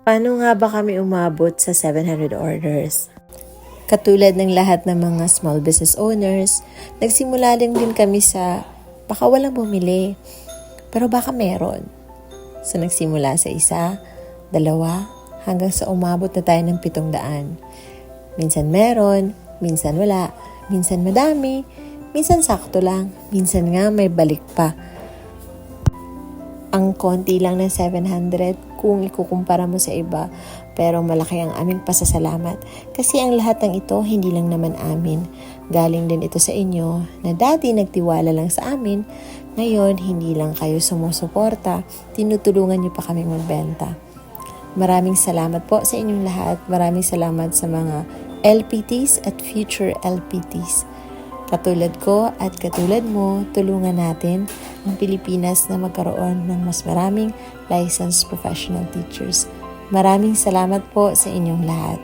Paano nga ba kami umabot sa 700 orders? Katulad ng lahat ng mga small business owners, nagsimula din kami sa baka walang bumili, pero baka meron. So nagsimula sa isa, dalawa, hanggang sa umabot na tayo ng 700. Minsan meron, minsan wala, minsan madami, minsan sakto lang, minsan nga may balik pa. Ang konti lang ng 700 kung ikukumpara mo sa iba, pero malaki ang aming pasasalamat kasi ang lahat ng ito hindi lang naman amin. Galing din ito sa inyo na dati nagtiwala lang sa amin, ngayon hindi lang kayo sumusuporta, tinutulungan niyo pa kaming magbenta. Maraming salamat po sa inyong lahat, maraming salamat sa mga LPTs at future LPTs. Katulad ko at katulad mo, tulungan natin ang Pilipinas na magkaroon ng mas maraming licensed professional teachers. Maraming salamat po sa inyong lahat.